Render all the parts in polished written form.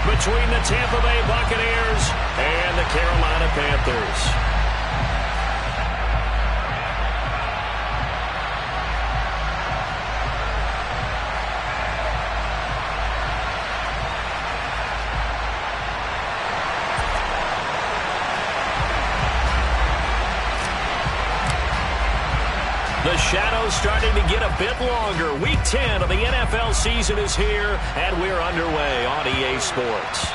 between the Tampa Bay Buccaneers and the Carolina Panthers. The shadow's starting to get a bit longer. Week 10 of the NFL season is here, and we're underway on EA Sports.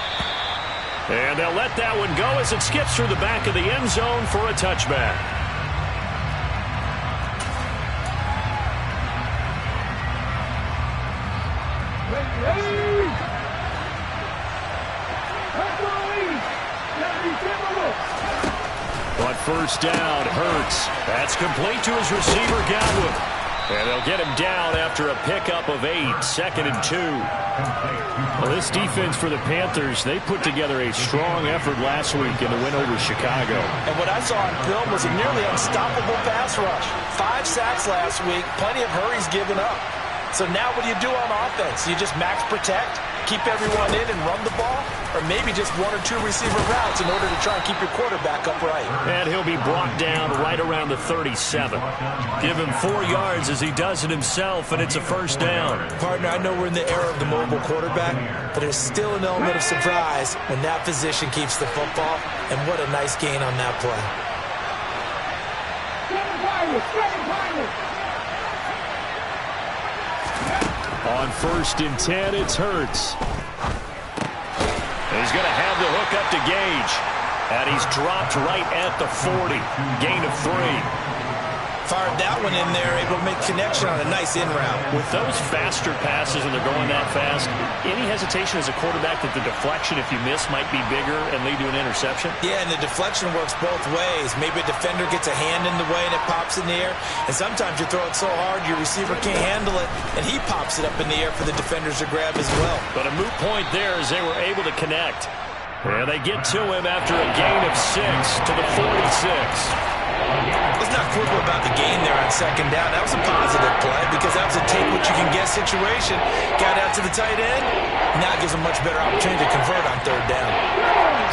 And they'll let that one go as it skips through the back of the end zone for a touchback. On first down, Hurts. That's complete to his receiver, Godwin. And they'll get him down after a pickup of 8, 2nd and 2. Well, this defense for the Panthers, they put together a strong effort last week in the win over Chicago. And what I saw on film was a nearly unstoppable pass rush. 5 sacks last week, plenty of hurries given up. So now what do you do on offense? You just max protect, keep everyone in and run the ball, or maybe just 1 or 2 receiver routes in order to try and keep your quarterback upright. And he'll be brought down right around the 37. Give him 4 yards as he does it himself, and it's a first down. Partner, I know we're in the era of the mobile quarterback, but there's still an element of surprise when that position keeps the football, and what a nice gain on that play. On first and 10, it's Hurts. He's going to have the hook up to Gage. And he's dropped right at the 40. Gain of 3. Fired that one in there, able to make connection on a nice in route. With those faster passes when they're going that fast, any hesitation as a quarterback that the deflection, if you miss, might be bigger and lead to an interception? Yeah, and the deflection works both ways. Maybe a defender gets a hand in the way and it pops in the air. And sometimes you throw it so hard your receiver can't handle it, and he pops it up in the air for the defenders to grab as well. But a moot point there as they were able to connect. And they get to him after a gain of 6 to the 46. Let's not quibble about the gain there on second down. That was a positive play because that was a take-what-you-can-get situation. Got out to the tight end. Now it gives them much better opportunity to convert on third down.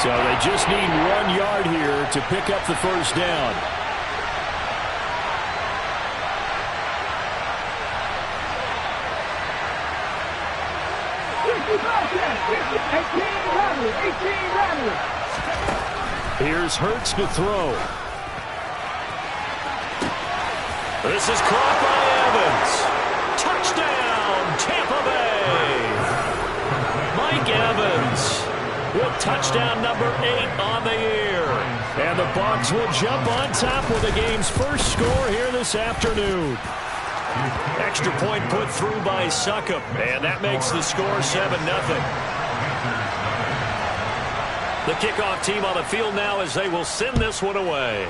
So they just need 1 yard here to pick up the first down. Here's Hurts to throw. This is caught by Evans. Touchdown, Tampa Bay. Mike Evans with touchdown number 8 on the year. And the Bucs will jump on top with the game's first score here this afternoon. Extra point put through by Succop, and that makes the score 7-0. The kickoff team on the field now as they will send this one away.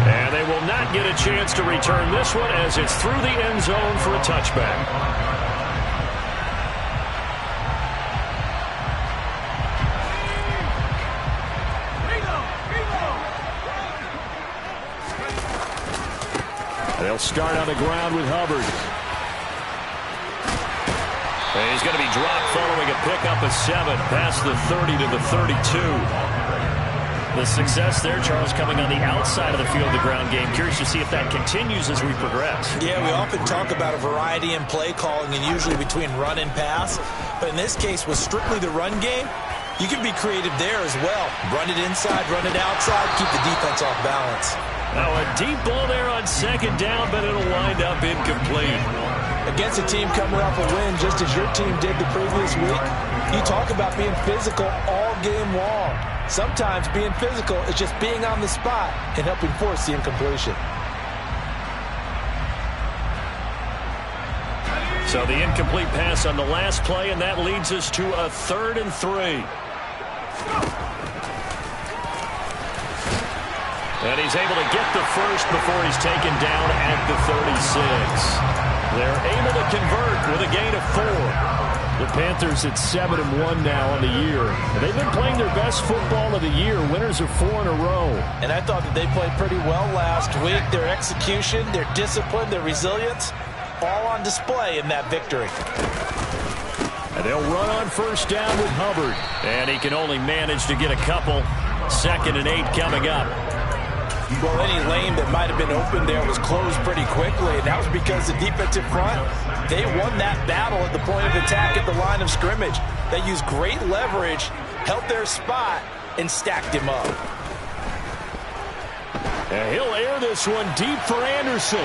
And they will not get a chance to return this one as it's through the end zone for a touchback. They'll start on the ground with Hubbard. And he's going to be dropped following a pickup of 7 past the 30 to the 32. The success there, Charles, coming on the outside of the field, the ground game. Curious to see if that continues as we progress. Yeah, we often talk about a variety in play calling and usually between run and pass. But in this case, with strictly the run game, you can be creative there as well. Run it inside, run it outside, keep the defense off balance. Now a deep ball there on second down, but it'll wind up incomplete. Against a team coming off a win, just as your team did the previous week, you talk about being physical all game long. Sometimes being physical is just being on the spot and helping force the incompletion. So the incomplete pass on the last play, and that leads us to a 3rd and 3. And he's able to get the first before he's taken down at the 36. They're able to convert with a gain of 4. The Panthers at 7-1 now on the year. And they've been playing their best football of the year. Winners of 4 in a row. And I thought that they played pretty well last week. Their execution, their discipline, their resilience, all on display in that victory. And they'll run on first down with Hubbard. And he can only manage to get a couple. 2nd and 8 coming up. Well, any lane that might have been open there was closed pretty quickly, and that was because the defensive front, they won that battle at the point of attack at the line of scrimmage. They used great leverage, held their spot, and stacked him up. And he'll air this one deep for Anderson.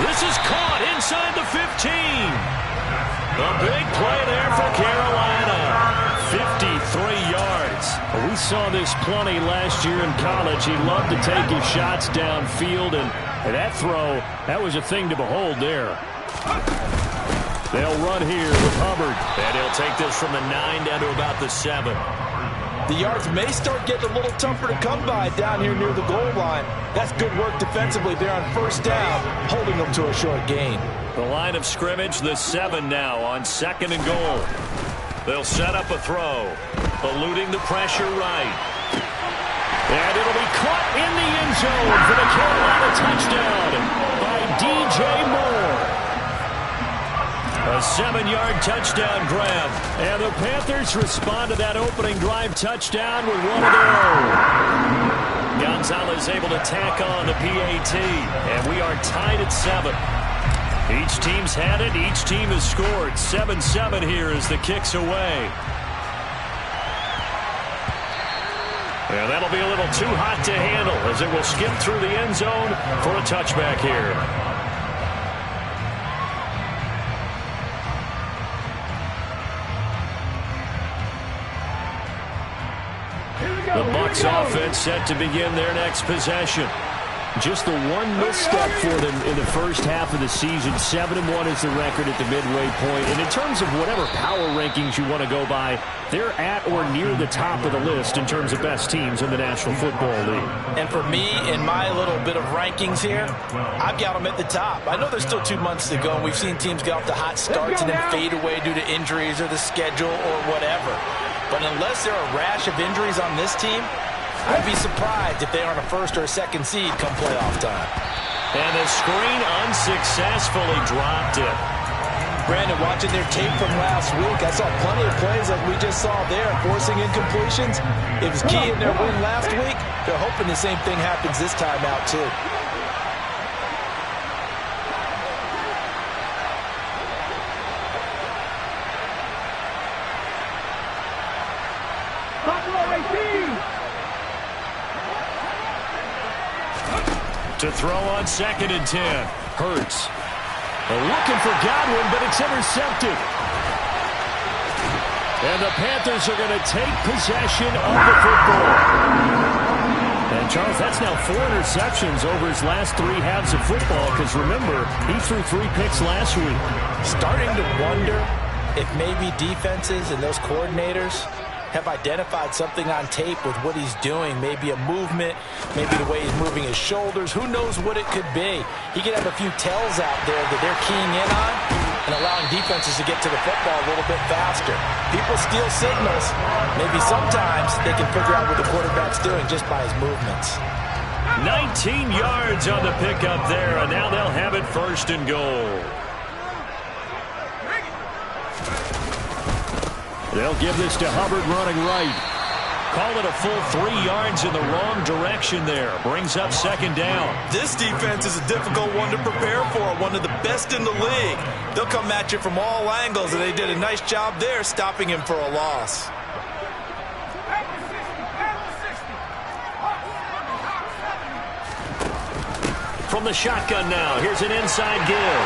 This is caught inside the 15. A big play there for Carolina. 53 yards. We saw this plenty last year in college. He loved to take his shots downfield, and that throw, that was a thing to behold there. They'll run here with Hubbard. And he'll take this from the 9 down to about the 7. The yards may start getting a little tougher to come by down here near the goal line. That's good work defensively there on first down, holding them to a short gain. The line of scrimmage, the 7 now on 2nd and goal. They'll set up a throw, eluding the pressure right. And it'll be caught in the end zone for the Carolina touchdown by DJ Moore. A 7-yard touchdown grab. And the Panthers respond to that opening drive touchdown with one of their own. Gonzalez able to tack on the PAT. And we are tied at 7. Each team's had it. Each team has scored. 7-7 here as the kick's away. And that'll be a little too hot to handle as it will skip through the end zone for a touchback here. The Bucs offense set to begin their next possession. Just the one misstep for them in the first half of the season. 7-1 is the record at the midway point. And in terms of whatever power rankings you want to go by, they're at or near the top of the list in terms of best teams in the National Football League. And for me, in my little bit of rankings here, I've got them at the top. I know there's still 2 months to go, and we've seen teams get off to hot starts and then fade away due to injuries or the schedule or whatever. But unless there are a rash of injuries on this team, I'd be surprised if they aren't a 1st or a 2nd seed come playoff time. And the screen unsuccessfully dropped it. Brandon, watching their tape from last week, I saw plenty of plays like we just saw there, forcing incompletions. It was key in their win last week. They're hoping the same thing happens this time out, too. To throw on 2nd and 10. Hurts. Looking for Godwin, but it's intercepted. And the Panthers are going to take possession of the football. And, Charles, that's now 4 interceptions over his last 3 halves of football, because, remember, he threw 3 picks last week. Starting to wonder if maybe defenses and those coordinators have identified something on tape with what he's doing. Maybe a movement, maybe the way he's moving his shoulders. Who knows what it could be? He could have a few tells out there that they're keying in on and allowing defenses to get to the football a little bit faster. People steal signals. Maybe sometimes they can figure out what the quarterback's doing just by his movements. 19 yards on the pickup there, and now they'll have it 1st and goal. They'll give this to Hubbard running right. Call it a full 3 yards in the wrong direction there. Brings up 2nd down. This defense is a difficult one to prepare for, one of the best in the league. They'll come at you from all angles, and they did a nice job there stopping him for a loss. From the shotgun now, here's an inside give.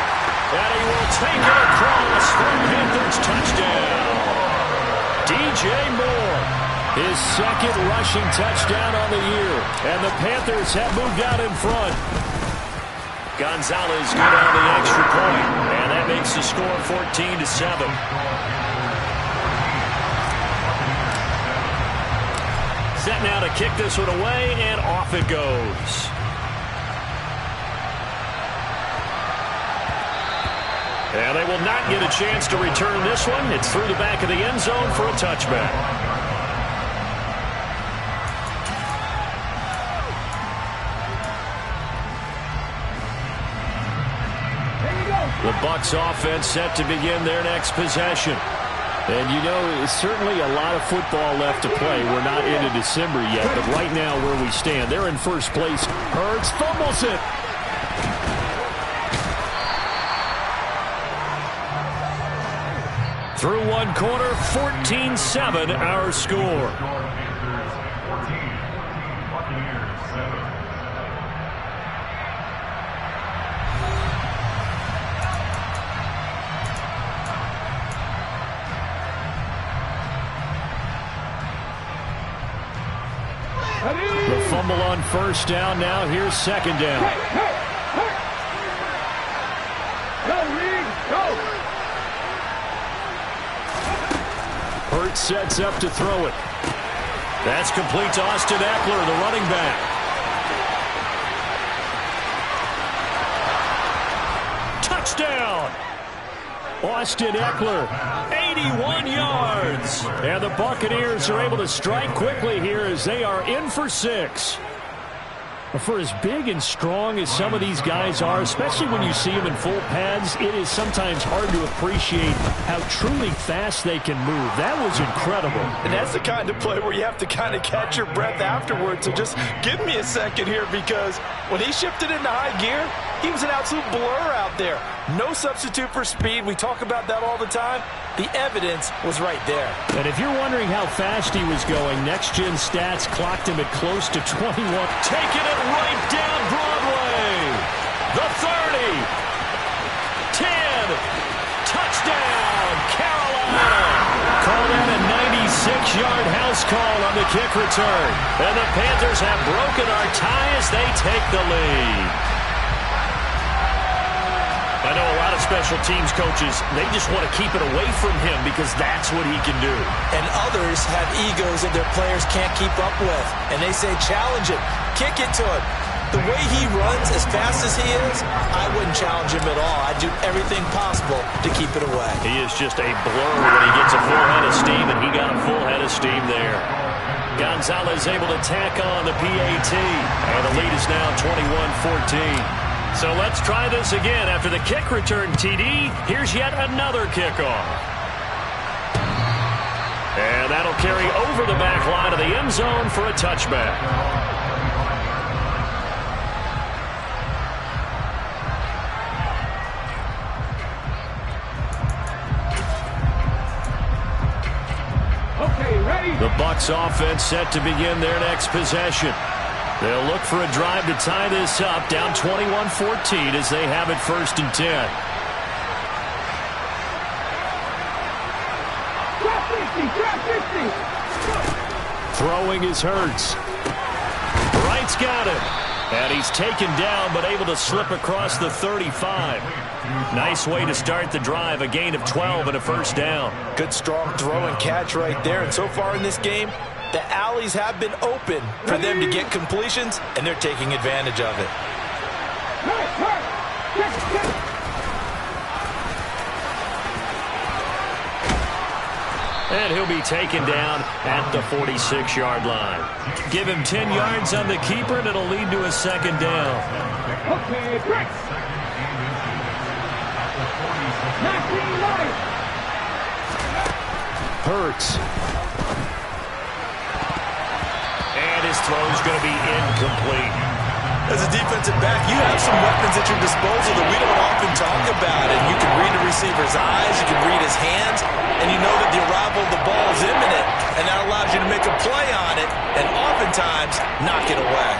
And he will take it across for Panthers touchdown. DJ Moore, his 2nd rushing touchdown on the year. And the Panthers have moved out in front. Gonzalez good on the extra point. And that makes the score 14-7. Set now to kick this one away, and off it goes. And they will not get a chance to return this one. It's through the back of the end zone for a touchback. The Bucs offense set to begin their next possession. And you know, certainly a lot of football left to play. We're not into December yet, but right now where we stand, they're in first place. Hurts fumbles it. Through one quarter, 14-7 our score. The fumble on first down. Now here's second down. Hurts sets up to throw it. That's complete to Austin Eckler, the running back. Touchdown! Austin Eckler, 81 yards. and the Buccaneers are able to strike quickly here as they are in for 6. For as big and strong as some of these guys are, especially when you see them in full pads, it is sometimes hard to appreciate how truly fast they can move. That was incredible. And that's the kind of play where you have to kind of catch your breath afterwards. So just give me a second here, because when he shifted into high gear, he was an absolute blur out there. No substitute for speed. We talk about that all the time. The evidence was right there. And if you're wondering how fast he was going, next-gen stats clocked him at close to 21. Taking it right down Broadway. The 30. 10. Touchdown, Carolina. Call that a 96-yard house call on the kick return. And the Panthers have broken our tie as they take the lead. I know a lot of special teams coaches, they just want to keep it away from him because that's what he can do. And others have egos that their players can't keep up with. And they say, challenge him, kick it to him. The way he runs, as fast as he is, I wouldn't challenge him at all. I'd do everything possible to keep it away. He is just a blur when he gets a full head of steam, and he got a full head of steam there. Gonzalez able to tack on the PAT, and the lead is now 21-14. So let's try this again. After the kick return TD, here's yet another kickoff. And that'll carry over the back line of the end zone for a touchback. Okay, ready? The Bucs offense set to begin their next possession. They'll look for a drive to tie this up, down 21-14 as they have it 1st and 10. Throwing is Hurts. Wright's got him. And he's taken down but able to slip across the 35. Nice way to start the drive, a gain of 12 and a 1st down. Good strong throw and catch right there. And so far in this game, the alleys have been open for them to get completions, and they're taking advantage of it. And he'll be taken down at the 46-yard line. Give him 10 yards on the keeper, and it'll lead to a 2nd down. Okay, break. Hurts. And his throw's going to be incomplete. As a defensive back, you have some weapons at your disposal that we don't often talk about. And you can read the receiver's eyes, you can read his hands, and you know that the arrival of the ball is imminent. And that allows you to make a play on it and oftentimes knock it away.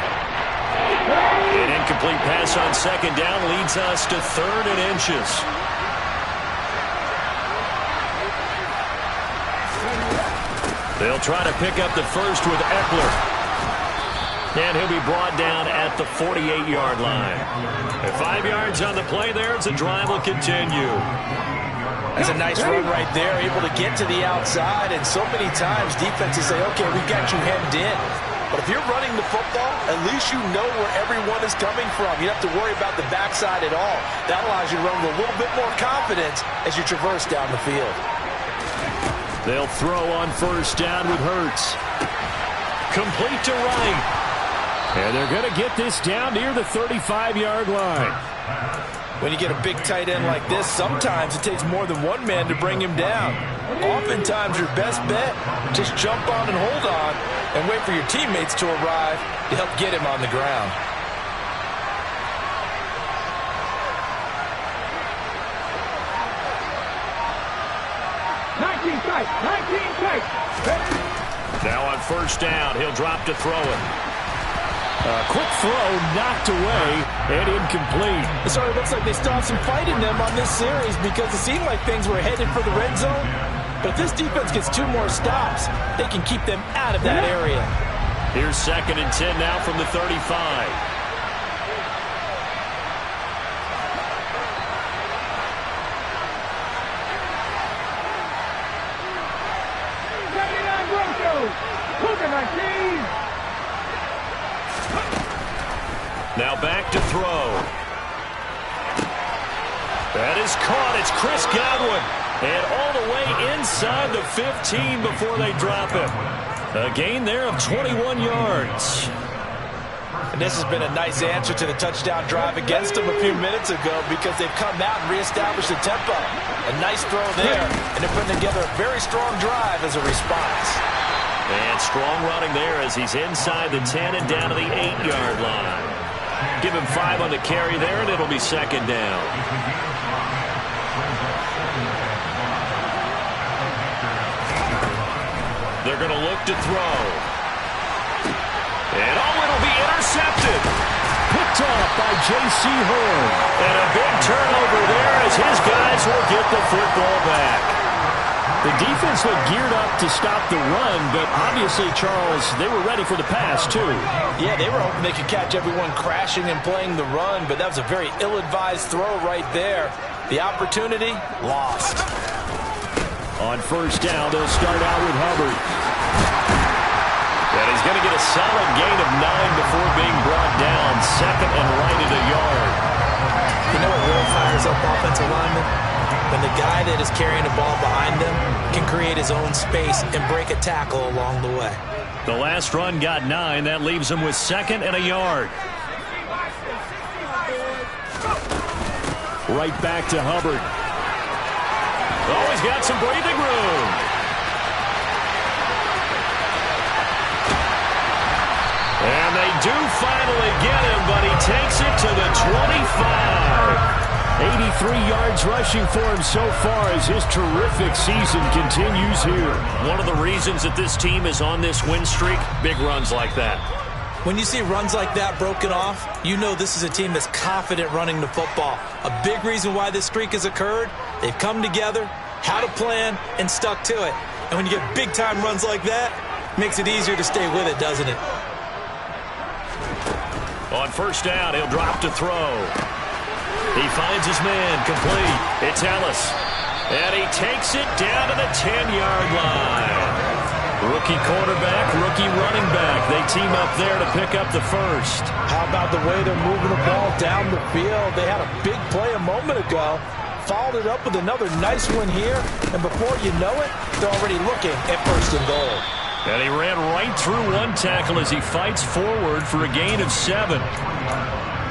An incomplete pass on 2nd down leads us to 3rd and inches. They'll try to pick up the first with Eckler. And he'll be brought down at the 48-yard line. At 5 yards on the play there, as the drive will continue. That's a nice run right there, able to get to the outside. And so many times defenses say, okay, we've got you hemmed in. But if you're running the football, at least you know where everyone is coming from. You don't have to worry about the backside at all. That allows you to run with a little bit more confidence as you traverse down the field. They'll throw on 1st down with Hurts. Complete to Wright. And they're going to get this down near the 35-yard line. When you get a big tight end like this, sometimes it takes more than one man to bring him down. Oftentimes, your best bet, just jump on and hold on and wait for your teammates to arrive to help get him on the ground. Now on first down, he'll drop to throw it. Quick throw, knocked away, and incomplete. So it looks like they still have some fight in them on this series because it seemed like things were headed for the red zone. But if this defense gets 2 more stops, they can keep them out of that area. Here's 2nd and 10 now from the 35. Now back to throw. That is caught. It's Chris Godwin. And all the way inside the 15 before they drop him. A gain there of 21 yards. And this has been a nice answer to the touchdown drive against them a few minutes ago because they've come out and reestablished the tempo. A nice throw there, and they're putting together a very strong drive as a response. And strong running there as he's inside the 10 and down to the 8-yard line. Give him 5 on the carry there, and it'll be 2nd down. They're going to look to throw. And it'll be intercepted. Picked off by J.C. Horn. And a big turnover there as his guys will get the football back. The defense looked geared up to stop the run, but obviously, Charles, they were ready for the pass, too. Yeah, they were hoping they could catch everyone crashing and playing the run, but that was a very ill-advised throw right there. The opportunity, lost. On first down, they'll start out with Hubbard. And he's going to get a solid gain of 9 before being brought down. 2nd and right at a yard. You know what really fires up offensive linemen? When the guy that is carrying the ball behind them can create his own space and break a tackle along the way. The last run got 9. That leaves him with 2nd and a yard. Right back to Hubbard. Oh, he's got some breathing room. And they do finally get him, but he takes it to the 25. 83 yards rushing for him so far as his terrific season continues here. One of the reasons that this team is on this win streak, big runs like that. When you see runs like that broken off, you know this is a team that's confident running the football. A big reason why this streak has occurred, they've come together, had a plan, and stuck to it. And when you get big-time runs like that, it makes it easier to stay with it, doesn't it? On first down, he'll drop to throw. He finds his man, complete. It's Ellis. And he takes it down to the 10-yard line. Rookie quarterback, rookie running back. They team up there to pick up the first. How about the way they're moving the ball down the field? They had a big play a moment ago. Followed it up with another nice one here. And before you know it, they're already looking at 1st and goal. And he ran right through one tackle as he fights forward for a gain of 7.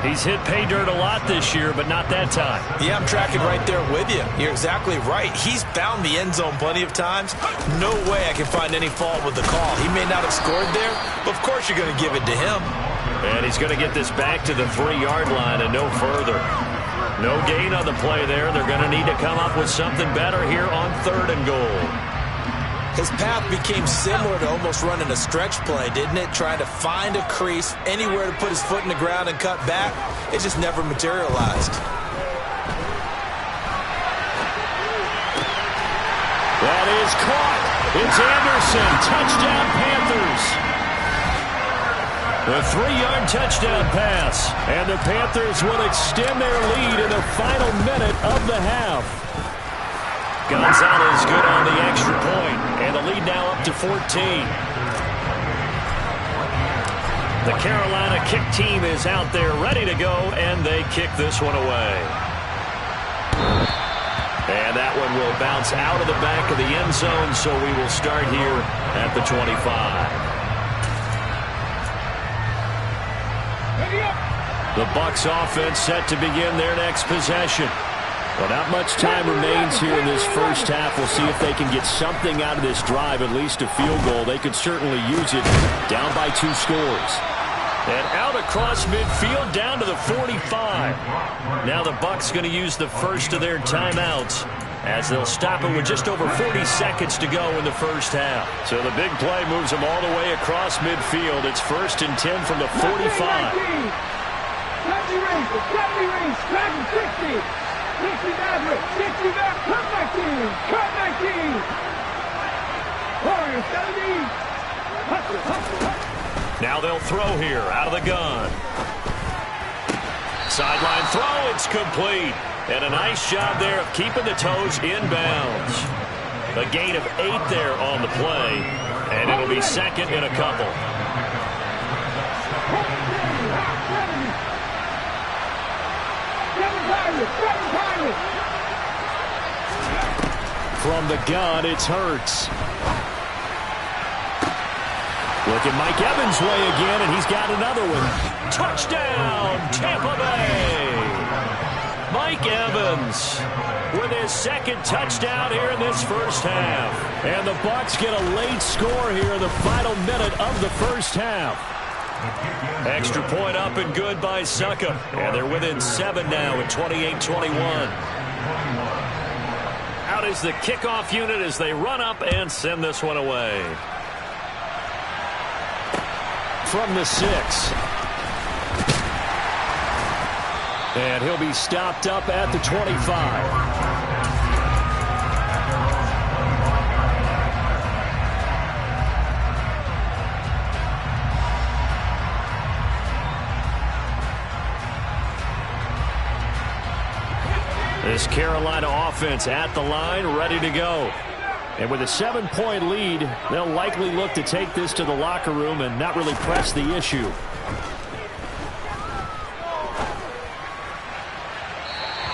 He's hit pay dirt a lot this year, but not that time. Yeah, I'm tracking right there with you. You're exactly right. He's found the end zone plenty of times. No way I can find any fault with the call. He may not have scored there, but of course you're going to give it to him. And he's going to get this back to the 3-yard line and no further. No gain on the play there. They're going to need to come up with something better here on 3rd and goal. His path became similar to almost running a stretch play, didn't it? Trying to find a crease, anywhere to put his foot in the ground and cut back. It just never materialized. That is caught. It's Anderson. Touchdown, Panthers. The 3-yard touchdown pass. And the Panthers will extend their lead in the final minute of the half. Gonzalez good on the extra point, and the lead now up to 14. The Carolina kick team is out there ready to go, and they kick this one away. And that one will bounce out of the back of the end zone, so we will start here at the 25. The Bucs offense set to begin their next possession. Well, not much time remains here in this first half. We'll see if they can get something out of this drive, at least a field goal. They could certainly use it. Down by 2 scores. And out across midfield down to the 45. Now the Bucs going to use the first of their timeouts as they'll stop it with just over 40 seconds to go in the first half. So the big play moves them all the way across midfield. It's 1st and 10 from the 45. 60 back, 60 back, come back in, come back in. Warriors, 70. Hustle, hustle, hustle. Now they'll throw here out of the gun. Sideline throw, it's complete. And a nice job there of keeping the toes inbounds. A gain of 8 there on the play, and it'll be 2nd and a couple. From the gun, it's Hurts. Look at Mike Evans' way again, and he's got another one. Touchdown, Tampa Bay! Mike Evans with his 2nd touchdown here in this first half. And the Bucs get a late score here in the final minute of the first half. Extra point up and good by Suckup. And they're within 7 now at 28-21. Out is the kickoff unit as they run up and send this one away. From the 6. And he'll be stopped up at the 25. This Carolina offense at the line, ready to go. And with a 7-point lead, they'll likely look to take this to the locker room and not really press the issue.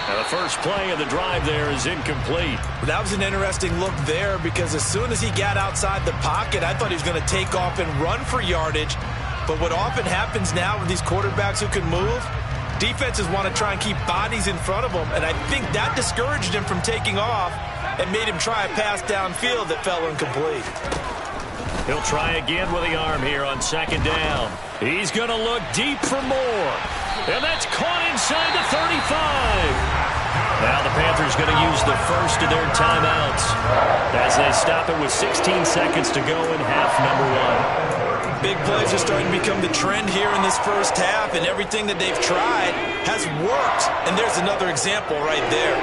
Now the first play of the drive there is incomplete. That was an interesting look there because as soon as he got outside the pocket, I thought he was going to take off and run for yardage. But what often happens now with these quarterbacks who can move, defenses want to try and keep bodies in front of them, and I think that discouraged him from taking off and made him try a pass downfield that fell incomplete. He'll try again with the arm here on 2nd down. He's going to look deep for more, and that's caught inside the 35. Now the Panthers going to use the first of their timeouts as they stop it with 16 seconds to go in half number 1. Big plays are starting to become the trend here in this first half, and everything that they've tried has worked. And there's another example right there.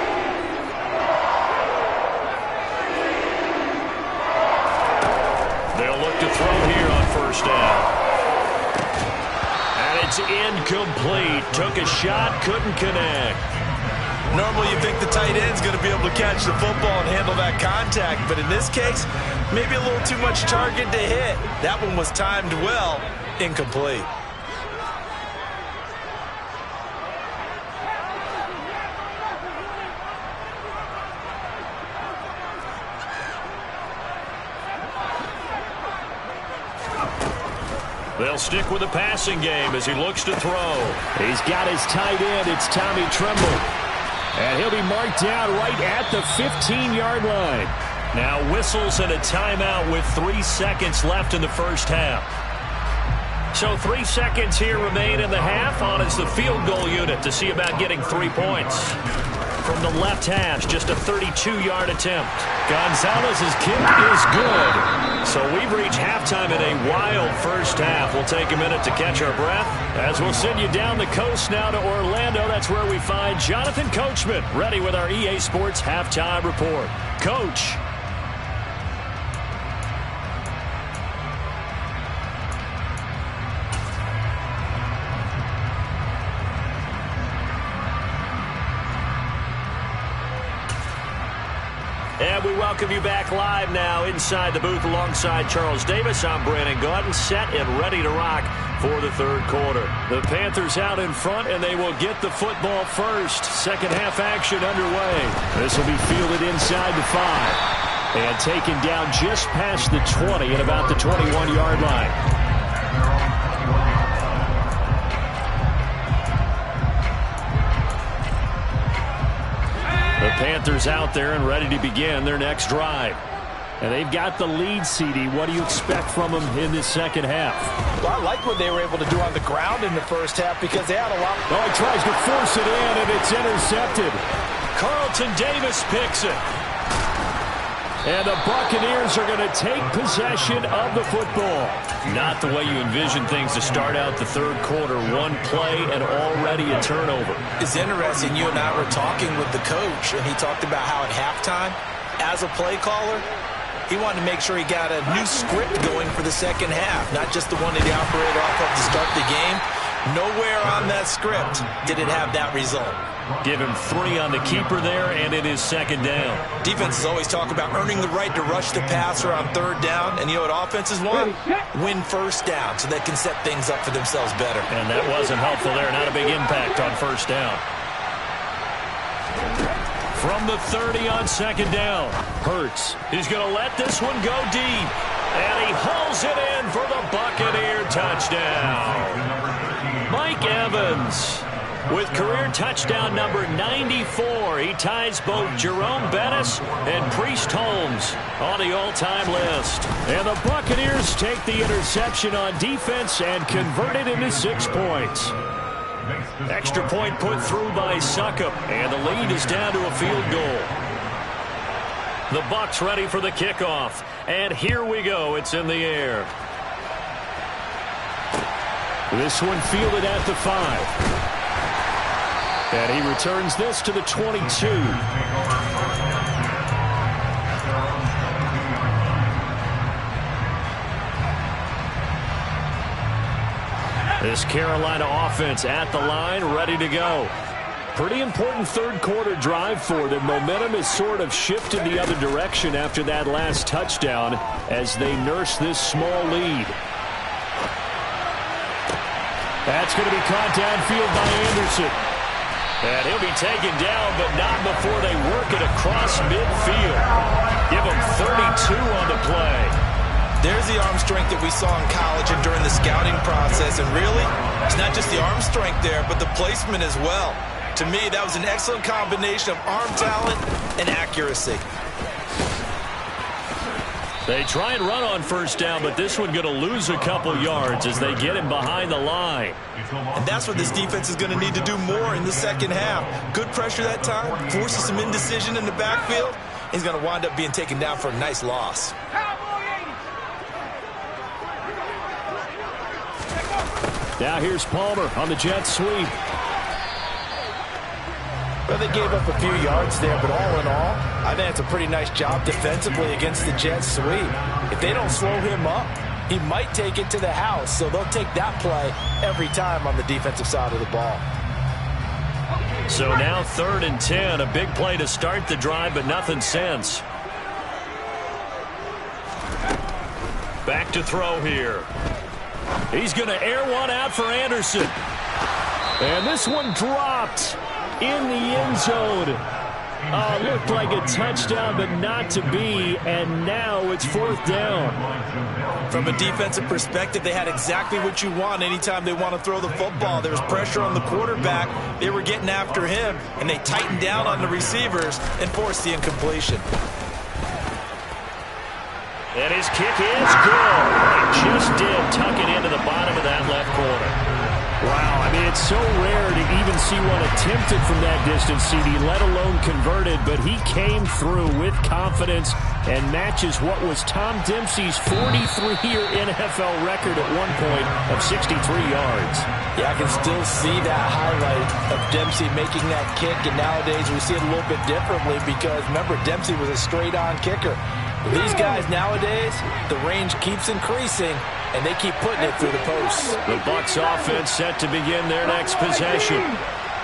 They'll look to throw here on 1st down. And it's incomplete. Took a shot, couldn't connect. Normally you think the tight end's going to be able to catch the football and handle that contact, but in this case, maybe a little too much target to hit. That one was timed well, incomplete. They'll stick with the passing game as he looks to throw. He's got his tight end. It's Tommy Tremble. And he'll be marked down right at the 15-yard line. Now whistles and a timeout with 3 seconds left in the first half. So 3 seconds here remain in the half. On is the field goal unit to see about getting 3 points. From the left hash, just a 32-yard attempt. Gonzalez's kick is good. So we've reached halftime in a wild first half. We'll take a minute to catch our breath as we'll send you down the coast now to Orlando. That's where we find Jonathan Coachman ready with our EA Sports Halftime Report. Coach. And we welcome you back live now inside the booth alongside Charles Davis. I'm Brandon Gaudin, set and ready to rock for the third quarter. The Panthers out in front, and they will get the football first. Second half action underway. This will be fielded inside the 5 and taken down just past the 20 at about the 21-yard line. Panthers out there and ready to begin their next drive. And they've got the lead, CD. What do you expect from them in this second half? Well, I like what they were able to do on the ground in the first half because they had a lot. Oh, he tries to force it in, and it's intercepted. Carlton Davis picks it. And the Buccaneers are going to take possession of the football. Not the way you envision things to start out the third quarter. One play and already a turnover. It's interesting. You and I were talking with the coach, and he talked about how at halftime, as a play caller, he wanted to make sure he got a new script going for the second half, not just the one that he operated off of to start the game. Nowhere on that script did it have that result. Give him 3 on the keeper there, and it is second down. Defenses always talk about earning the right to rush the passer on third down, and you know what offenses want? Win first down so they can set things up for themselves better. And that wasn't helpful there. Not a big impact on first down. From the 30 on second down, Hurts. He's going to let this one go deep. And he hauls it in for the Buccaneer touchdown. Mike Evans with career touchdown number 94. He ties both Jerome Bettis and Priest Holmes on the all-time list. And the Buccaneers take the interception on defense and convert it into 6 points. Extra point put through by Succop, and the lead is down to a field goal. The Bucs ready for the kickoff, and here we go. It's in the air. This one fielded at the 5. And he returns this to the 22. This Carolina offense at the line, ready to go. Pretty important third quarter drive for them. Momentum has sort of shifted the other direction after that last touchdown as they nurse this small lead. That's going to be caught downfield by Anderson. And he'll be taken down, but not before they work it across midfield. Give him 32 on the play. There's the arm strength that we saw in college and during the scouting process. And really, it's not just the arm strength there, but the placement as well. To me, that was an excellent combination of arm talent and accuracy. They try and run on first down, but this one going to lose a couple yards as they get him behind the line. And that's what this defense is going to need to do more in the second half. Good pressure that time, forces some indecision in the backfield. He's going to wind up being taken down for a nice loss. Now here's Palmer on the jet sweep. Well, they gave up a few yards there, but all in all, I think it's a pretty nice job defensively against the jet sweep. If they don't slow him up, he might take it to the house, so they'll take that play every time on the defensive side of the ball. So now 3rd and 10, a big play to start the drive, but nothing since. Back to throw here. He's going to air one out for Anderson. And this one dropped in the end zone. Looked like a touchdown, but not to be, and now it's 4th down. From a defensive perspective, they had exactly what you want anytime they want to throw the football. There was pressure on the quarterback. They were getting after him, and they tightened down on the receivers and forced the incompletion. And his kick is good. He just did tuck it into the bottom of that left corner. Wow, I mean, it's so rare to even see one attempted from that distance, CD, let alone converted, but he came through with confidence and matches what was Tom Dempsey's 43-year NFL record at one point of 63 yards. Yeah, I can still see that highlight of Dempsey making that kick, and nowadays we see it a little bit differently because, remember, Dempsey was a straight-on kicker. These guys nowadays, the range keeps increasing, and they keep putting it through the posts. The Bucs offense set to begin their next possession.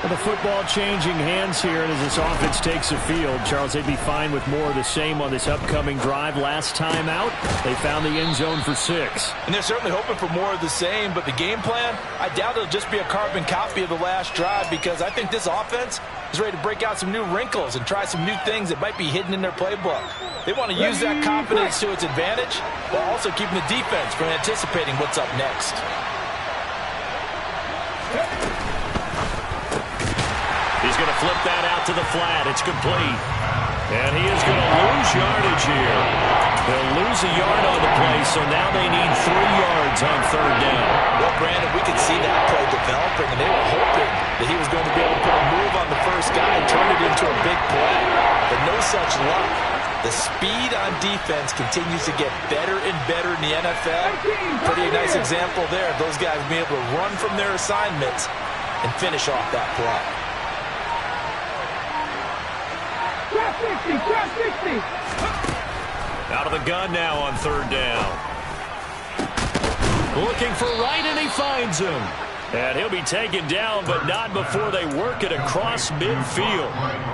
Well, the football changing hands here, and as this offense takes the field, Charles, they'd be fine with more of the same on this upcoming drive. Last time out, they found the end zone for 6. And they're certainly hoping for more of the same, but the game plan, I doubt it'll just be a carbon copy of the last drive because I think this offense is ready to break out some new wrinkles and try some new things that might be hidden in their playbook. They want to use that confidence to its advantage while also keeping the defense from anticipating what's up next. He's going to They'll flip that out to the flat. It's complete. And he is going to lose yardage here. They'll lose a yard on the play, so now they need 3 yards on third down. Well, Brandon, we could see that play developing, and they were hoping that he was going to be able to put a move on the first guy and turn it into a big play. But no such luck. The speed on defense continues to get better and better in the NFL. Pretty nice example there of those guys being able to run from their assignments and finish off that play. Out of the gun now on third down. Looking for right, and he finds him. And he'll be taken down, but not before they work it across midfield.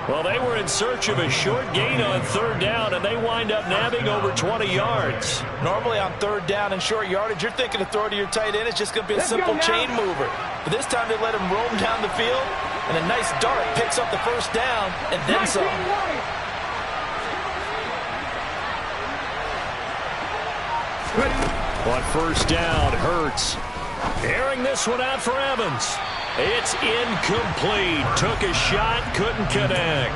Well, they were in search of a short gain on third down, and they wind up nabbing over 20 yards. Normally on third down and short yardage, you're thinking to throw to your tight end. It's just going to be a simple chain mover. But this time they let him roam down the field, and a nice dart picks up the first down, and then some. On first down, Hurts airing this one out for Evans. It's incomplete. Took a shot, couldn't connect.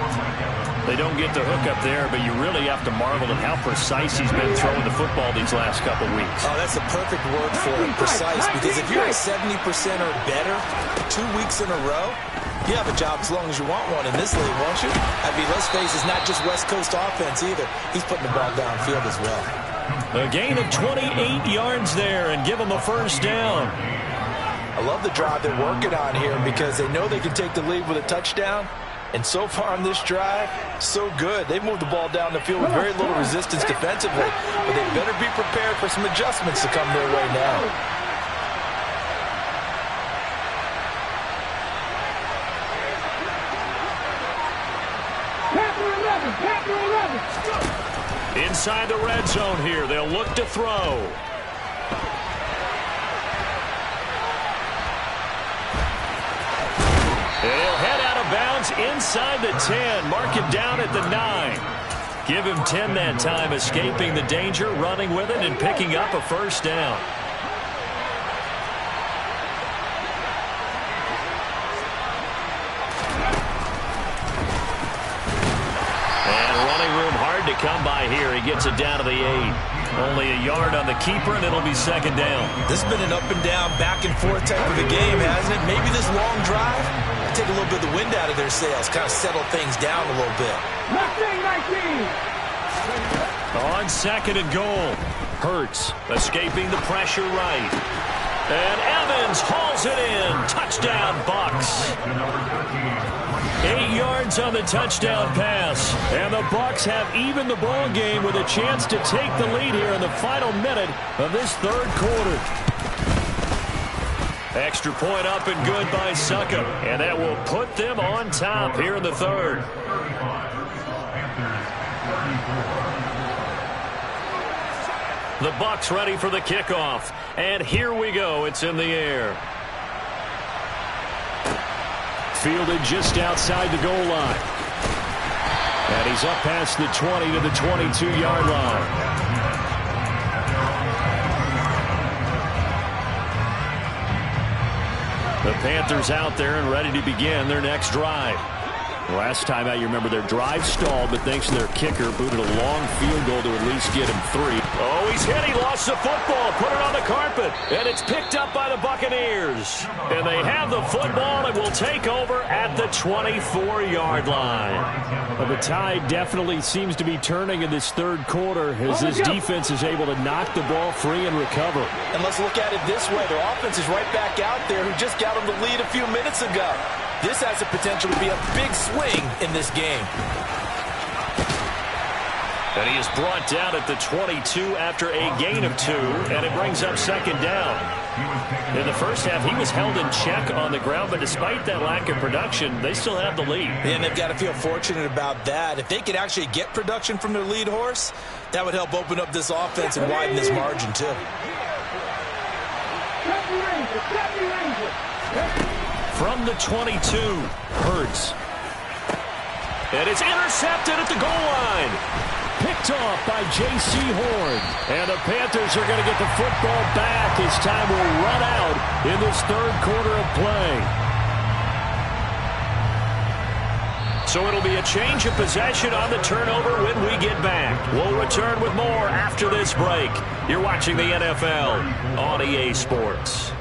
They don't get the hook up there, but you really have to marvel at how precise he's been throwing the football these last couple weeks. Oh, that's a perfect word for it, precise, because if you're at 70% or better 2 weeks in a row, you have a job as long as you want one in this league, won't you? I mean, let's face it, it's not just West Coast offense either. He's putting the ball downfield as well. A gain of 28 yards there and give them a first down. I love the drive they're working on here because they know they can take the lead with a touchdown. And so far on this drive, so good. They've moved the ball down the field with very little resistance defensively. But they better be prepared for some adjustments to come their way now. Inside the red zone here, they'll look to throw. He'll head out of bounds inside the 10. Mark him down at the 9. Give him 10 that time, escaping the danger, running with it, and picking up a first down. To come by here. He gets it down to the 8. Only a yard on the keeper, and it'll be second down. This has been an up and down, back and forth type of a game, hasn't it? Maybe this long drive take a little bit of the wind out of their sails, kind of settle things down a little bit. 19. On second and goal, Hurts escaping the pressure right. And Evans hauls it in. Touchdown, Bucs. 8 yards on the touchdown pass. And the Bucs have evened the ball game with a chance to take the lead here in the final minute of this third quarter. Extra point up and good by Suckup. And that will put them on top here in the third. The Bucs ready for the kickoff. And here we go. It's in the air. Fielded just outside the goal line. And he's up past the 20 to the 22-yard line. The Panthers out there and ready to begin their next drive. Last time out, you remember their drive stalled, but thanks to their kicker, booted a long field goal to at least get him 3. Oh, he's hit. He lost the football. Put it on the carpet. And it's picked up by the Buccaneers. And they have the football and will take over at the 24-yard line. Well, the tide definitely seems to be turning in this third quarter as this defense is able to knock the ball free and recover. And let's look at it this way. Their offense is right back out there who just got them the lead a few minutes ago. This has the potential to be a big swing in this game. And he is brought down at the 22 after a gain of 2, and it brings up second down. In the first half, he was held in check on the ground, but despite that lack of production, they still have the lead. And they've got to feel fortunate about that. If they could actually get production from their lead horse, that would help open up this offense and widen this margin, too. From the 22, Hurts. And it's intercepted at the goal line. Picked off by J.C. Horn. And the Panthers are going to get the football back as time will run out in this third quarter of play. So it'll be a change of possession on the turnover when we get back. We'll return with more after this break. You're watching the NFL on EA Sports.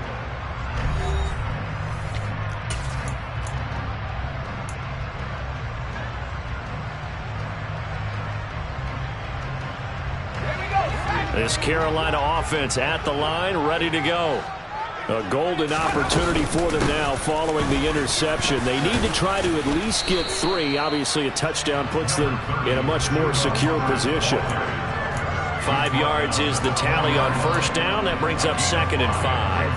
This Carolina offense at the line, ready to go. A golden opportunity for them now following the interception. They need to try to at least get 3. Obviously, a touchdown puts them in a much more secure position. 5 yards is the tally on first down. That brings up 2nd and 5.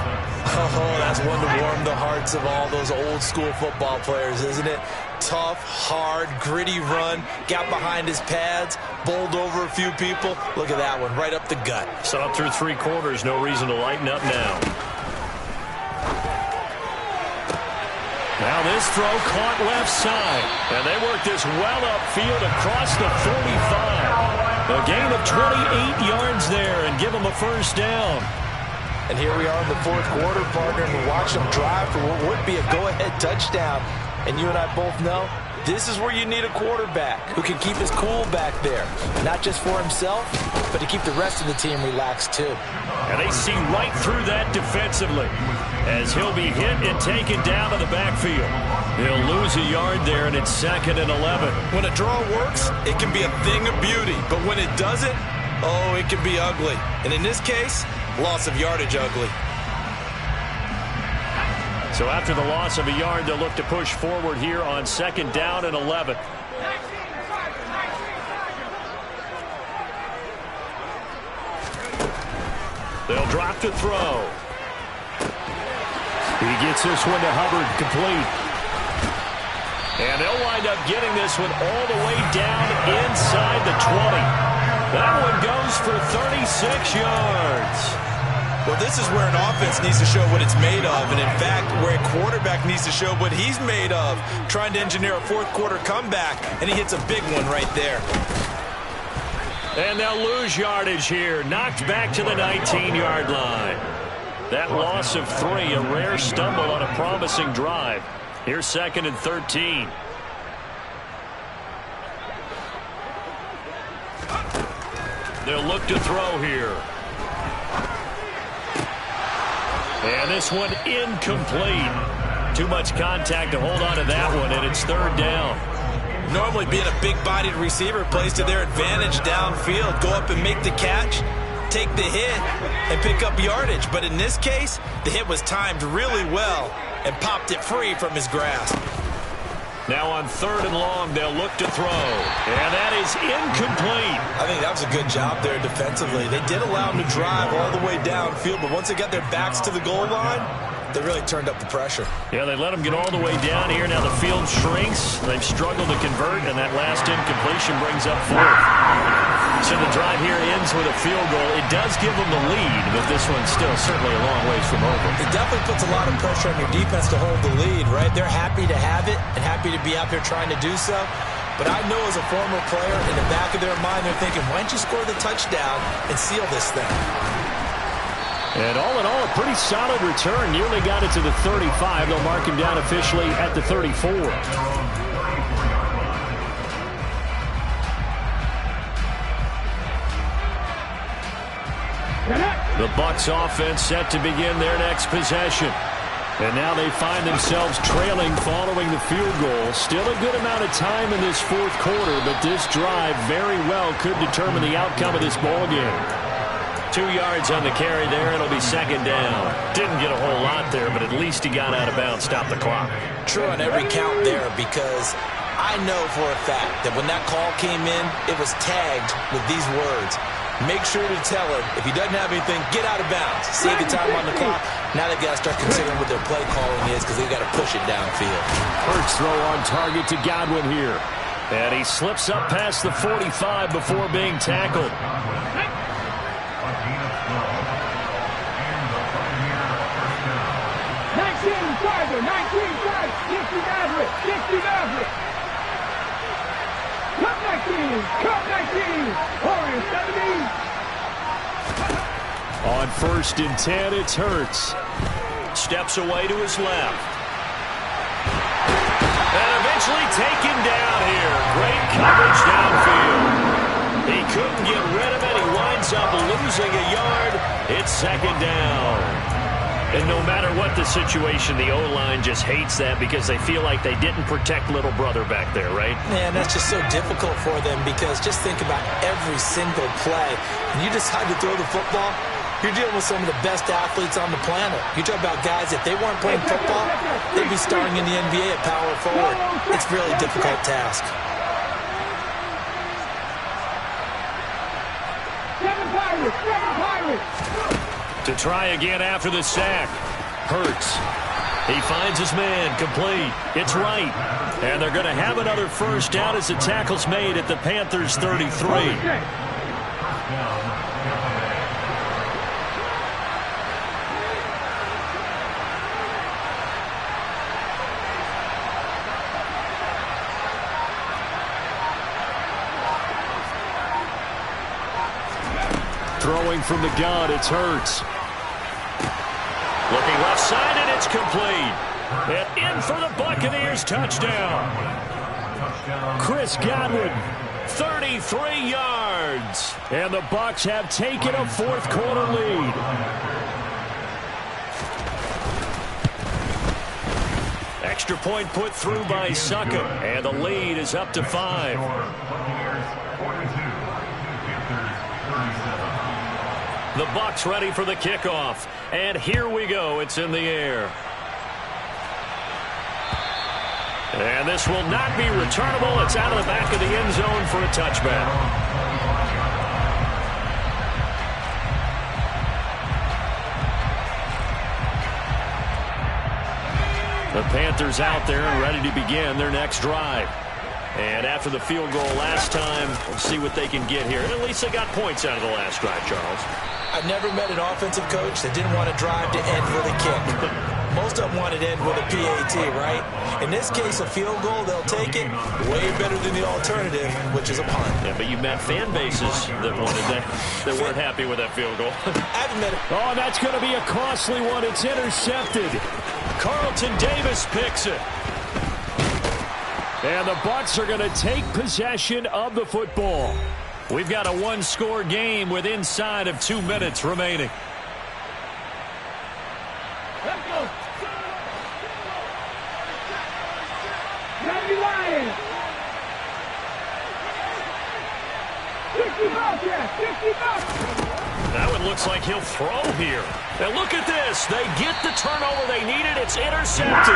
Oh, that's one to warm the hearts of all those old-school football players, isn't it? Tough, hard, gritty run, got behind his pads, bowled over a few people. Look at that one, right up the gut. So up through 3 quarters, no reason to lighten up now. Now this throw caught left side, and they work this well upfield across the 45. A gain of 28 yards there and give them a first down. And here we are in the 4th quarter, partner, and we watch them drive for what would be a go-ahead touchdown. And you and I both know this is where you need a quarterback who can keep his cool back there. Not just for himself, but to keep the rest of the team relaxed too. And they see right through that defensively as he'll be hit and taken down to the backfield. He'll lose a yard there, and it's 2nd and 11. When a draw works, it can be a thing of beauty. But when it doesn't, oh, it can be ugly. And in this case, loss of yardage ugly. So after the loss of a yard, they'll look to push forward here on 2nd down and 11. They'll drop to throw. He gets this one to Hubbard, complete. And they'll wind up getting this one all the way down inside the 20. That one goes for 36 yards. Well, this is where an offense needs to show what it's made of, and in fact, where a quarterback needs to show what he's made of, trying to engineer a 4th quarter comeback, and he hits a big one right there. And they'll lose yardage here, knocked back to the 19-yard line. That loss of 3, a rare stumble on a promising drive. Here's 2nd and 13. They'll look to throw here. And this one incomplete. Too much contact to hold on to that one, and it's 3rd down. Normally being a big-bodied receiver plays to their advantage downfield. Go up and make the catch, take the hit, and pick up yardage. But in this case, the hit was timed really well and popped it free from his grasp. Now on 3rd and long, they'll look to throw. And that is incomplete. I think that was a good job there defensively. They did allow him to drive all the way downfield, but once they got their backs to the goal line, they really turned up the pressure. Yeah, they let them get all the way down here. Now the field shrinks. They've struggled to convert, and that last incompletion brings up 4th. So the drive here ends with a field goal. It does give them the lead, but this one's still certainly a long ways from over. It definitely puts a lot of pressure on your defense to hold the lead, right? They're happy to have it and happy to be out there trying to do so. But I know as a former player, in the back of their mind, they're thinking, why don't you score the touchdown and seal this thing? And all in all, a pretty solid return. Nearly got it to the 35. They'll mark him down officially at the 34. The Bucs offense set to begin their next possession. And now they find themselves trailing following the field goal. Still a good amount of time in this 4th quarter, but this drive very well could determine the outcome of this ballgame. 2 yards on the carry there. It'll be 2nd down. Didn't get a whole lot there, but at least he got out of bounds, stopped the clock. True on every count there, because I know for a fact that when that call came in, it was tagged with these words. Make sure to tell him, if he doesn't have anything, get out of bounds. Save the time on the clock. Now they've got to start considering what their play calling is, because they've got to push it downfield. First throw on target to Godwin here. And he slips up past the 45 before being tackled. 60. Cut 19. Warriors 70. On 1st and 10, it's Hurts. Steps away to his left. And Nicely taken down here. Great coverage downfield. He couldn't get rid of it. He winds up losing a yard. It's second down. And no matter what the situation, the O-line just hates that because they feel like they didn't protect little brother back there, right? Man, that's just so difficult for them because just think about every single play. When you decide to throw the football, you're dealing with some of the best athletes on the planet. You talk about guys, if they weren't playing football, they'd be starring in the NBA at power forward. It's a really difficult task. To try again after the sack. Hurts. He finds his man. Complete. It's right. And they're going to have another first down as the tackle's made at the Panthers' 33. Throwing from the gun, it's Hurts. Looking left side, and it's complete. And in for the Buccaneers, touchdown. Chris Godwin, 33 yards. And the Bucs have taken a fourth quarter lead. Extra point put through by Suckup, and the lead is up to 5. The Bucs ready for the kickoff. And here we go. It's in the air. And this will not be returnable. It's out of the back of the end zone for a touchback. The Panthers out there and ready to begin their next drive. And after the field goal last time, we'll see what they can get here. And at least they got points out of the last drive, Charles. I've never met an offensive coach that didn't want to drive to end with a kick. Most of them wanted to end with a PAT, right? In this case, a field goal, they'll take it way better than the alternative, which is a punt. Yeah, but you met fan bases that wanted that, that weren't happy with that field goal. I haven't met it. Oh, that's going to be a costly one. It's intercepted. Carlton Davis picks it. And the Bucs are going to take possession of the football. We've got a one-score game with inside of 2 minutes remaining. Let's go. Randy Ryan. 60 bucks, yeah, 60 bucks. That one looks like he'll throw here. Now look at this. They get the turnover they needed. It's intercepted.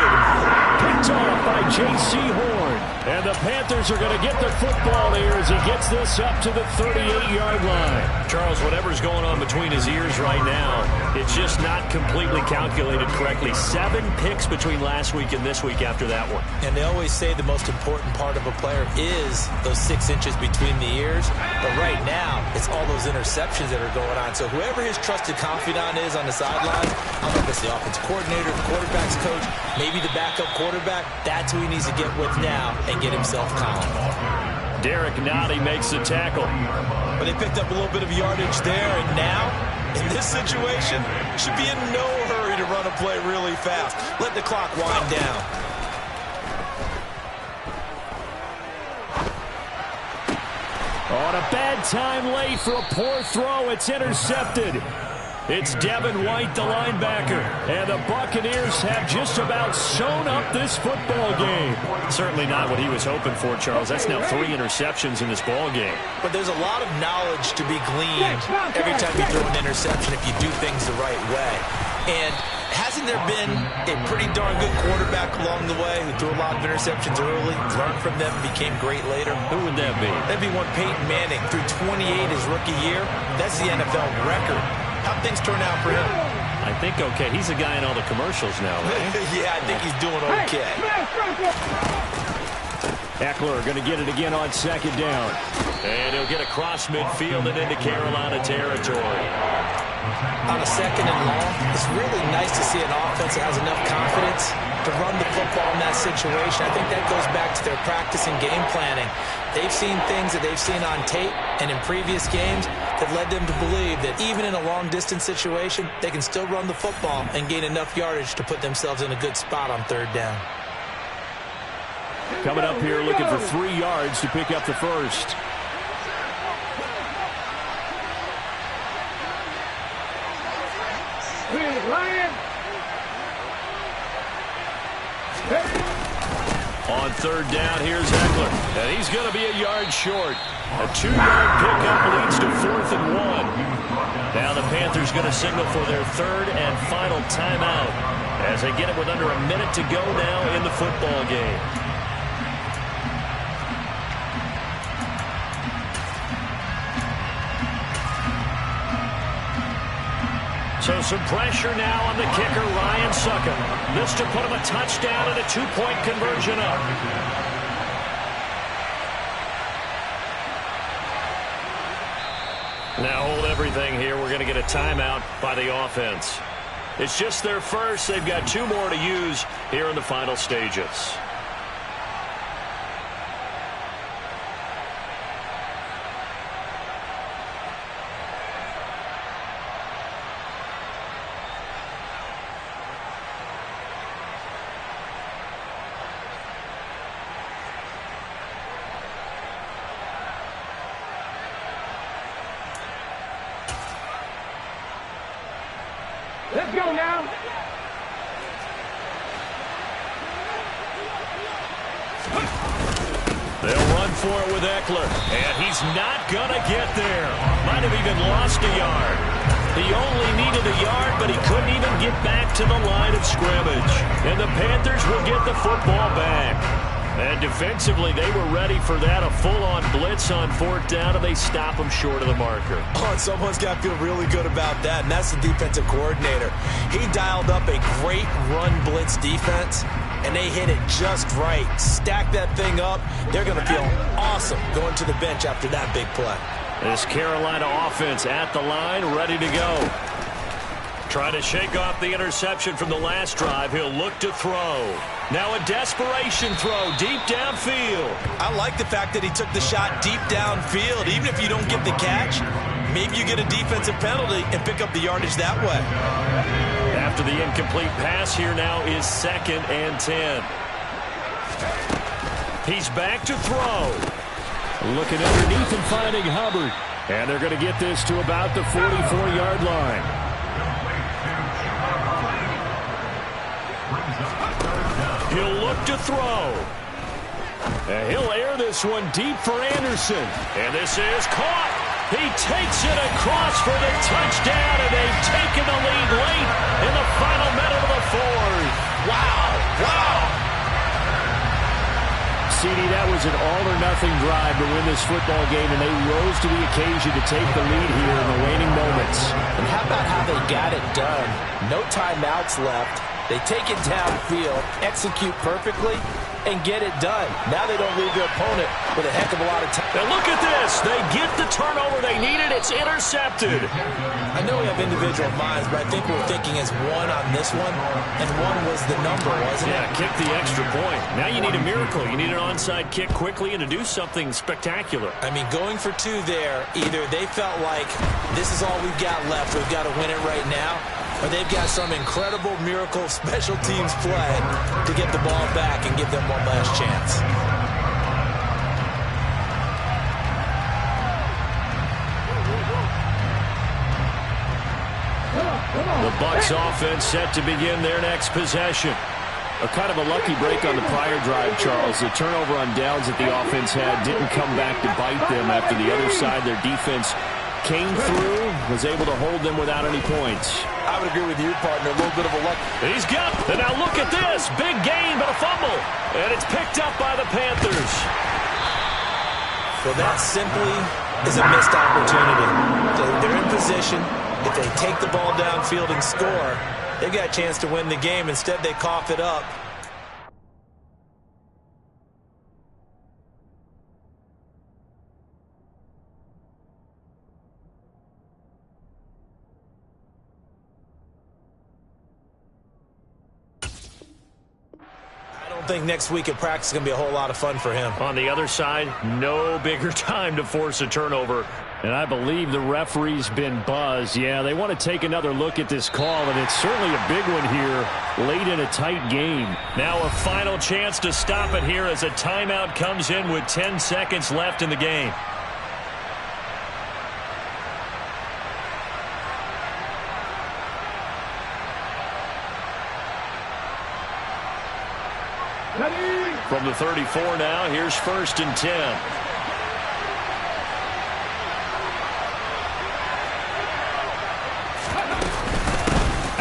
Picked off by J.C. Horn. And the Panthers are going to get the football here as he gets this up to the 38-yard line. Charles, whatever's going on between his ears right now, it's just not completely calculated correctly. 7 picks between last week and this week after that one. And they always say the most important part of a player is those 6 inches between the ears. But right now, it's all those interceptions that are going on. So whoever his trusted confidant is on the sidelines, I don't know if it's the offensive coordinator, the quarterback's coach, maybe the backup quarterback, that's who he needs to get with now and get himself calm. Derek Nottie makes the tackle. But they picked up a little bit of yardage there, and now, in this situation, should be in no hurry to run a play really fast. Let the clock wind down. On a bad time late for a poor throw. It's intercepted. It's Devin White, the linebacker. And the Buccaneers have just about sewn up this football game. Certainly not what he was hoping for, Charles. That's now 3 interceptions in this ball game. But there's a lot of knowledge to be gleaned every time you throw an interception if you do things the right way. And hasn't there been a pretty darn good quarterback along the way who threw a lot of interceptions early, learned from them, and became great later? Who would that be? That'd be one Peyton Manning. Threw 28 his rookie year. That's the NFL record. How'd things turn out for him? I think okay. He's a guy in all the commercials now, right? Yeah, I think he's doing okay. Eckler going to get it again on second down. And he'll get across midfield and into Carolina territory. On a second and long, it's really nice to see an offense that has enough confidence to run the football in that situation. I think that goes back to their practice and game planning. They've seen things that they've seen on tape and in previous games that led them to believe that even in a long-distance situation, they can still run the football and gain enough yardage to put themselves in a good spot on third down. Coming up here looking for 3 yards to pick up the first. On third down, here's Eckler. And he's going to be a yard short. A 2-yard pickup leads to 4th and 1. Now the Panthers going to signal for their third and final timeout as they get it with under a minute to go now in the football game. So some pressure now on the kicker, Ryan Suckup. This to put him a touchdown and a 2-point conversion up. Now hold everything here. We're going to get a timeout by the offense. It's just their first. They've got 2 more to use here in the final stages. Let's go now. They'll run for it with Eckler. And he's not going to get there. Might have even lost a yard. He only needed a yard, but he couldn't even get back to the line of scrimmage. And the Panthers will get the football back. And defensively, they were ready for that. A full-on blitz on 4th down, and they stop him short of the marker. Oh, and someone's got to feel really good about that, and that's the defensive coordinator. He dialed up a great run blitz defense, and they hit it just right. Stack that thing up. They're going to feel awesome going to the bench after that big play. This Carolina offense at the line, ready to go. Trying to shake off the interception from the last drive. He'll look to throw. Now a desperation throw deep downfield. I like the fact that he took the shot deep downfield. Even if you don't get the catch, maybe you get a defensive penalty and pick up the yardage that way. After the incomplete pass, here now is 2nd and 10. He's back to throw. Looking underneath and finding Hubbard. And they're going to get this to about the 44-yard line. He'll look to throw. And he'll air this one deep for Anderson. And this is caught. He takes it across for the touchdown, and they've taken the lead late in the final minute of the 4th. Wow. Wow. CD, that was an all-or-nothing drive to win this football game, and they rose to the occasion to take the lead here in the waning moments. And how about how they got it done? No timeouts left. They take it downfield, execute perfectly, and get it done. Now they don't leave their opponent with a heck of a lot of time. Now look at this. They get the turnover they needed. It's intercepted. I know we have individual minds, but I think we're thinking as 1 on this one, and 1 was the number, wasn't it? Yeah, kick the extra point. Now you need a miracle. You need an onside kick quickly and to do something spectacular. I mean, going for 2 there, either they felt like this is all we've got left, we've got to win it right now, or they've got some incredible miracle special teams play to get the ball back and give them one last chance. The Bucs offense set to begin their next possession. A kind of a lucky break on the prior drive, Charles. The turnover on downs that the offense had didn't come back to bite them after the other side. Their defense came through, was able to hold them without any points. I would agree with you, partner. A little bit of a luck. He's got it. And now look at this. Big gain, but a fumble. And it's picked up by the Panthers. Well, that simply is a missed opportunity. They're in position. If they take the ball downfield and score, they've got a chance to win the game. Instead, they cough it up. think next week at practice is going to be a whole lot of fun for him. On the other side, no bigger time to force a turnover. And I believe the referee's been buzzed. Yeah, they want to take another look at this call, and it's certainly a big one here late in a tight game. Now a final chance to stop it here as a timeout comes in with 10 seconds left in the game. From the 34 now, here's 1st and 10.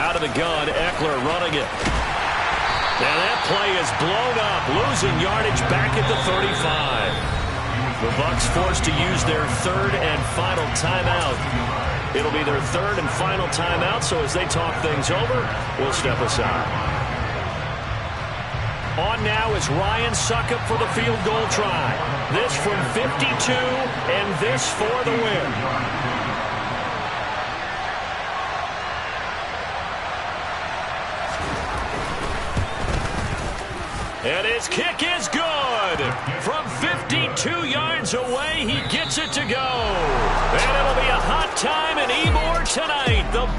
Out of the gun, Eckler running it. And that play is blown up, losing yardage back at the 35. The Bucs forced to use their 3rd and final timeout. It'll be their 3rd and final timeout, so as they talk things over, we'll step aside. On now is Ryan Succop for the field goal try. This from 52, and this for the win. And his kick is good. From 52 yards away, he gets it to go. And it'll be a hot time in Ybor tonight. The Bucs